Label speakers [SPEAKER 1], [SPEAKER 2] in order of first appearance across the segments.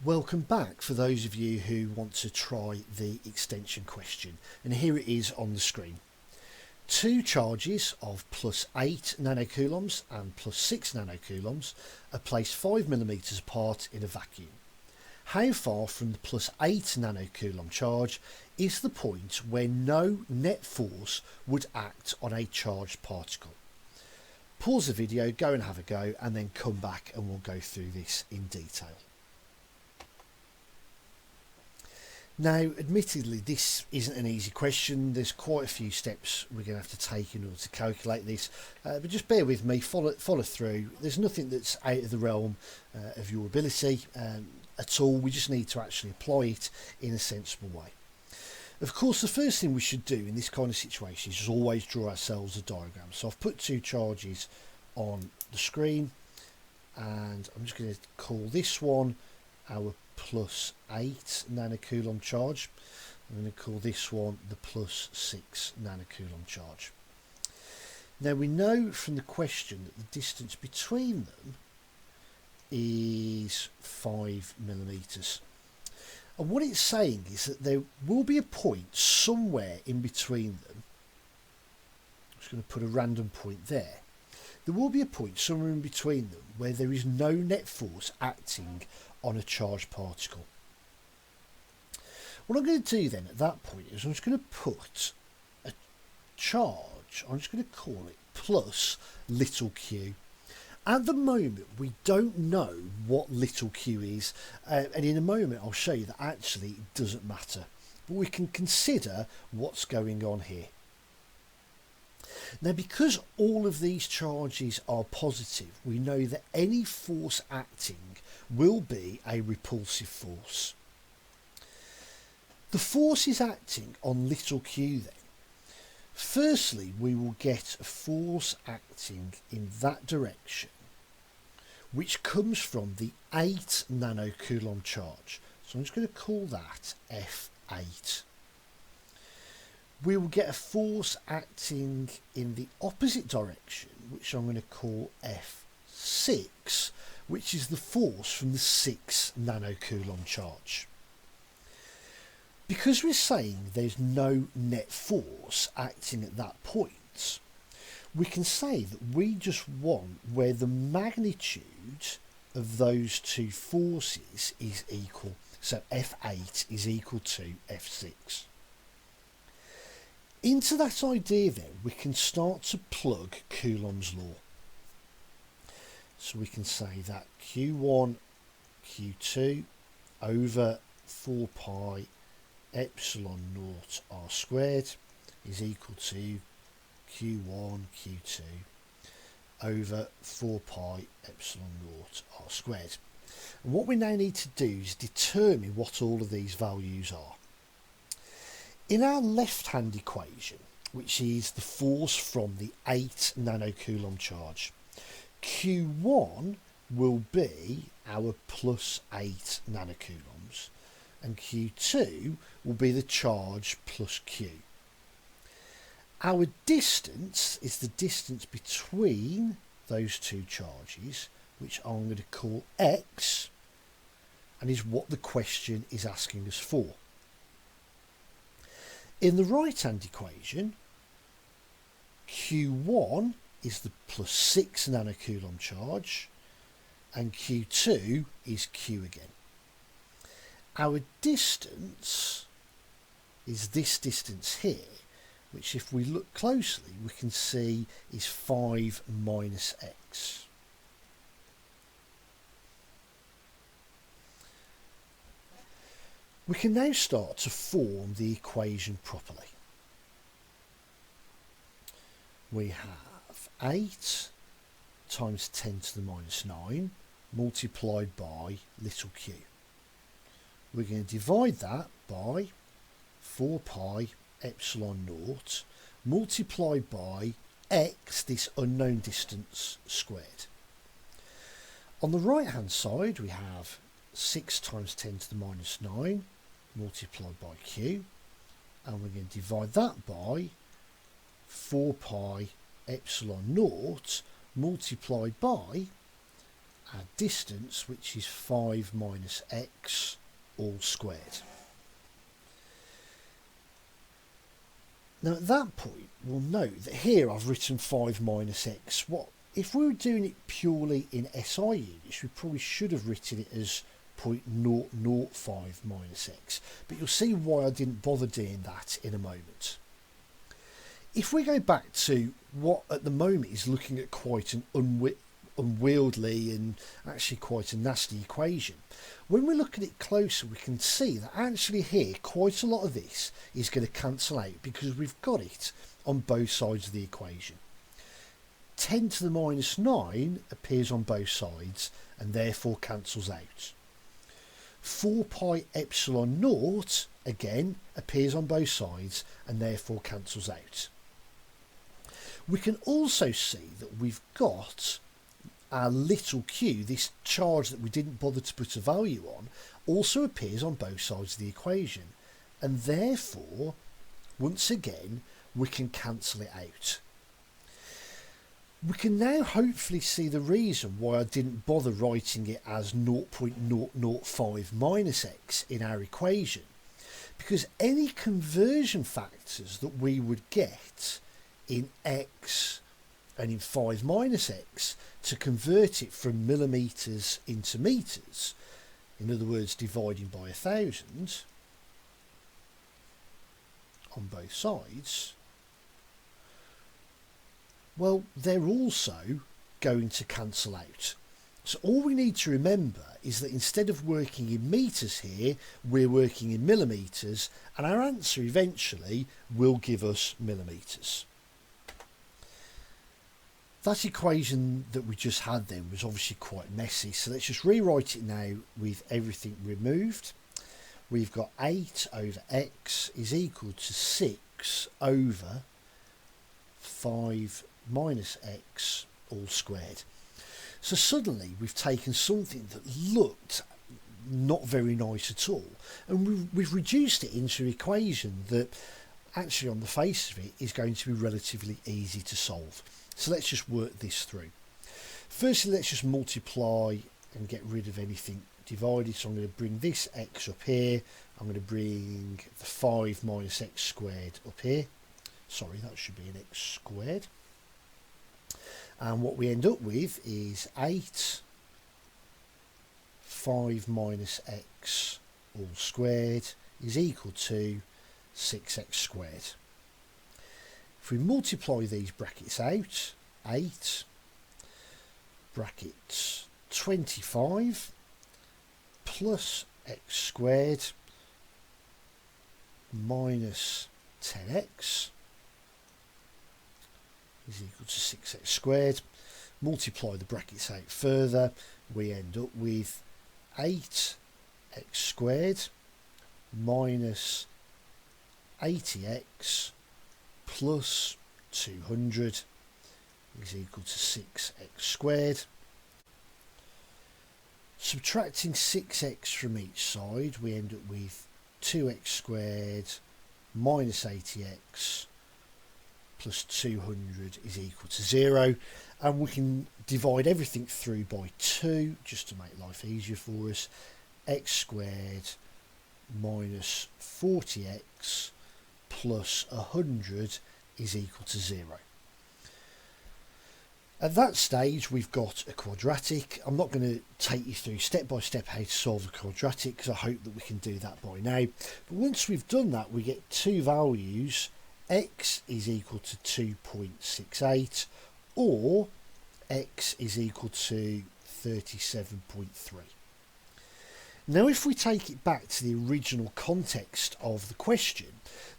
[SPEAKER 1] Welcome back for those of you who want to try the extension question, and here it is on the screen. Two charges of +8 nanocoulombs and +6 nanocoulombs are placed 5 mm apart in a vacuum. How far from the +8 nanocoulomb charge is the point where no net force would act on a charged particle? Pause the video, go and have a go, and then come back and we'll go through this in detail. Now, admittedly, this isn't an easy question. There's quite a few steps we're going to have to take in order to calculate this, but just bear with me, follow through. There's nothing that's out of the realm of your ability at all. We just need to actually apply it in a sensible way. Of course, the first thing we should do in this kind of situation is just always draw ourselves a diagram. So I've put two charges on the screen, and I'm just going to call this one our +8 nanocoulomb charge. I'm going to call this one the +6 nanocoulomb charge. Now, we know from the question that the distance between them is 5 mm. And what it's saying is that there will be a point somewhere in between them. I'm just going to put a random point there. There will be a point somewhere in between them where there is no net force acting on a charged particle. What I'm going to do then at that point is I'm just going to put a charge, I'm just going to call it plus little q. At the moment we don't know what little q is, and in a moment I'll show you that actually it doesn't matter, but we can consider what's going on here. Now, because all of these charges are positive, we know that any force acting will be a repulsive force. The force is acting on little q then. Firstly, we will get a force acting in that direction, which comes from the 8 nanocoulomb charge. So I'm just going to call that F8. We will get a force acting in the opposite direction, which I'm going to call F6, which is the force from the 6 nanocoulomb charge. Because we're saying there's no net force acting at that point, we can say that we just want where the magnitude of those two forces is equal. So F8 is equal to F6. Into that idea then, we can start to plug Coulomb's law. So we can say that Q1, Q2 over 4 pi epsilon naught r squared is equal to Q1, Q2 over 4 pi epsilon naught r squared. And what we now need to do is determine what all of these values are. In our left-hand equation, which is the force from the 8 nanocoulomb charge, Q1 will be our +8 nanocoulombs, and Q2 will be the charge plus Q. Our distance is the distance between those two charges, which I'm going to call X, and is what the question is asking us for. In the right-hand equation, Q1 is the +6 nanocoulomb charge, and Q2 is Q again. Our distance is this distance here, which if we look closely we can see is 5 minus X. We can now start to form the equation properly. We have 8 times 10 to the minus 9 multiplied by little q. We're going to divide that by 4 pi epsilon naught multiplied by x, this unknown distance, squared. On the right hand side we have 6 times 10 to the minus 9 multiplied by q, and we're going to divide that by 4 pi epsilon naught multiplied by our distance, which is 5 minus x all squared. Now at that point, we'll note that here I've written 5 minus x. If we were doing it purely in SI units, we probably should have written it as 0.005 minus x. But you'll see why I didn't bother doing that in a moment. If we go back to what at the moment is looking at quite an unwieldy and actually quite a nasty equation, when we look at it closer we can see that actually here quite a lot of this is going to cancel out because we've got it on both sides of the equation. 10 to the minus 9 appears on both sides and therefore cancels out. 4 pi epsilon naught again appears on both sides and therefore cancels out. We can also see that we've got our little q, this charge that we didn't bother to put a value on, also appears on both sides of the equation, and therefore once again we can cancel it out. We can now hopefully see the reason why I didn't bother writing it as 0.005 minus x in our equation, because any conversion factors that we would get in x and in 5 minus x to convert it from millimetres into metres, in other words dividing by 1,000 on both sides, well, they're also going to cancel out. So all we need to remember is that instead of working in metres here, we're working in millimetres, and our answer eventually will give us millimetres. That equation that we just had then was obviously quite messy, so let's just rewrite it now with everything removed. We've got 8 over x is equal to 6 over 5 minus x all squared. So suddenly we've taken something that looked not very nice at all and we've reduced it into an equation that actually on the face of it is going to be relatively easy to solve. So let's just work this through. Firstly, let's just multiply and get rid of anything divided. So I'm going to bring this x up here. I'm going to bring the 5 minus x squared up here. Sorry, that should be an x squared. And what we end up with is 8 5 minus x all squared is equal to 6x squared. If we multiply these brackets out, 8 brackets 25 plus x squared minus 10x is equal to 6x squared. Multiply the brackets out further, we end up with 8x squared minus 80x plus 200 is equal to 6x squared. Subtracting 6x from each side, we end up with 2x squared minus 80x plus 200 is equal to 0, and we can divide everything through by 2 just to make life easier for us. X squared minus 40x plus 100 is equal to 0. At that stage we've got a quadratic. I'm not going to take you through step by step how to solve a quadratic because I hope that we can do that by now. But once we've done that, we get two values. X is equal to 2.68 or x is equal to 37.3. Now if we take it back to the original context of the question,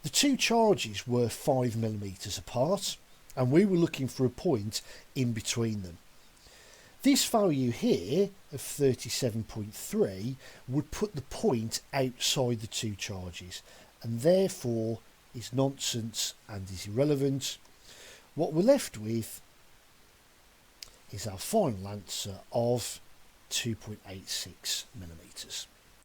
[SPEAKER 1] the two charges were 5mm apart and we were looking for a point in between them. This value here of 37.3 would put the point outside the two charges and therefore is nonsense and is irrelevant. What we're left with is our final answer of 2.86mm.